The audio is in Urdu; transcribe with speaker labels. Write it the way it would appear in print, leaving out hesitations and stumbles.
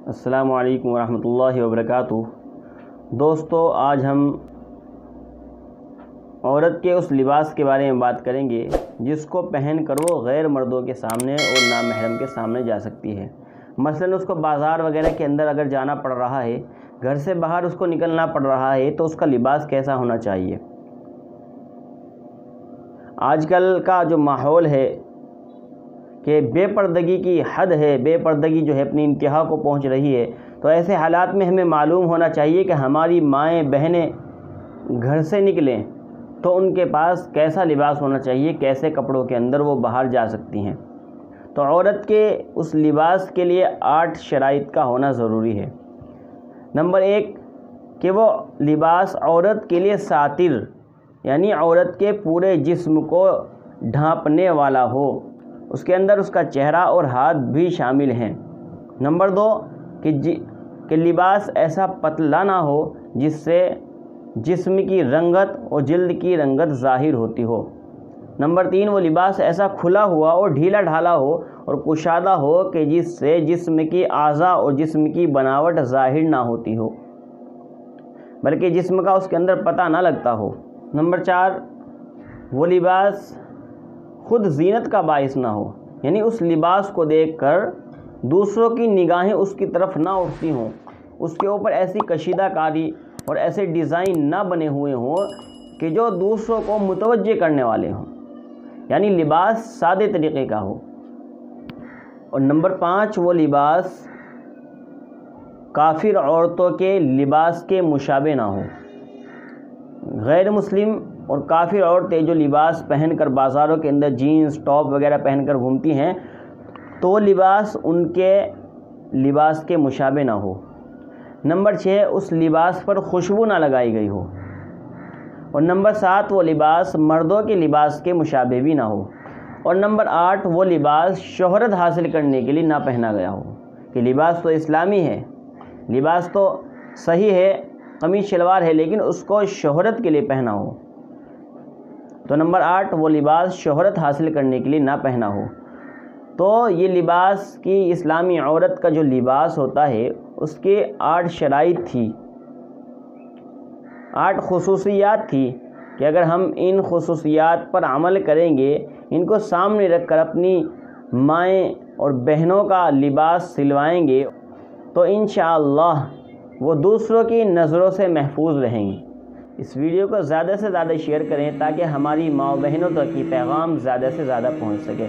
Speaker 1: السلام علیکم ورحمۃ اللہ وبرکاتہ۔ دوستو، آج ہم عورت کے اس لباس کے بارے میں بات کریں گے جس کو پہن کر وہ غیر مردوں کے سامنے اور نامحرم کے سامنے جا سکتی ہے۔ مثلاً اس کو بازار وغیرہ کے اندر اگر جانا پڑ رہا ہے، گھر سے باہر اس کو نکلنا پڑ رہا ہے، تو اس کا لباس کیسا ہونا چاہیے۔ آج کل کا جو ماحول ہے کہ بے پردگی کی حد ہے، بے پردگی جو ہے اپنی انتہا کو پہنچ رہی ہے، تو ایسے حالات میں ہمیں معلوم ہونا چاہیے کہ ہماری مائیں بہنیں گھر سے نکلیں تو ان کے پاس کیسا لباس ہونا چاہیے، کیسے کپڑوں کے اندر وہ باہر جا سکتی ہیں۔ تو عورت کے اس لباس کے لیے 8 شرائط کا ہونا ضروری ہے۔ نمبر 1 کہ وہ لباس عورت کے لیے ساتر، یعنی عورت کے پورے جسم کو ڈھانپنے والا ہو، اس کے اندر اس کا چہرہ اور ہاتھ بھی شامل ہیں۔ نمبر 2 کہ لباس ایسا پتلا نہ ہو جس سے جسم کی رنگت اور جلد کی رنگت ظاہر ہوتی ہو۔ نمبر 3 وہ لباس ایسا کھلا ہوا اور ڈھیلا ڈھالا ہو اور کشادہ ہو کہ جس سے جسم کی اعضاء اور جسم کی بناوٹ ظاہر نہ ہوتی ہو، بلکہ جسم کا اس کے اندر پتہ نہ لگتا ہو۔ نمبر 4 وہ لباس خود زینت کا باعث نہ ہو، یعنی اس لباس کو دیکھ کر دوسروں کی نگاہیں اس کی طرف نہ اٹھتی ہوں، اس کے اوپر ایسی کشیدہ کاری اور ایسے ڈیزائن نہ بنے ہوئے ہوں کہ جو دوسروں کو متوجہ کرنے والے ہوں، یعنی لباس سادے طریقے کا ہو۔ اور نمبر 5 وہ لباس کافر عورتوں کے لباس کے مشابہ نہ ہو۔ غیر مسلم اور کافر عورتیں جو لباس پہن کر بازاروں کے اندر جینز ٹاپ وغیرہ پہن کر گھومتی ہیں، تو وہ لباس ان کے لباس کے مشابہ نہ ہو۔ نمبر 6 اس لباس پر خوشبو نہ لگائی گئی ہو۔ اور نمبر 7 وہ لباس مردوں کے لباس کے مشابہ بھی نہ ہو۔ اور نمبر 8 وہ لباس شہرت حاصل کرنے کے لیے نہ پہنا گیا ہو، کہ لباس تو اسلامی ہے، لباس تو صحیح ہے، قمیص شلوار ہے، لیکن اس کو شہرت کے لیے پہنا ہو۔ تو نمبر 8 وہ لباس شہرت حاصل کرنے کے لیے نہ پہنا ہو۔ تو یہ لباس کی اسلامی عورت کا جو لباس ہوتا ہے اس کے 8 شرائط تھی، 8 خصوصیات تھی کہ اگر ہم ان خصوصیات پر عمل کریں گے، ان کو سامنے رکھ کر اپنی مائیں اور بہنوں کا لباس سلوائیں گے، تو انشاءاللہ وہ دوسروں کی نظروں سے محفوظ رہیں گی۔ اس ویڈیو کو زیادہ سے زیادہ شیئر کریں تاکہ ہماری ماں و بہنوں تک یہ پیغام زیادہ سے زیادہ پہنچ سکے۔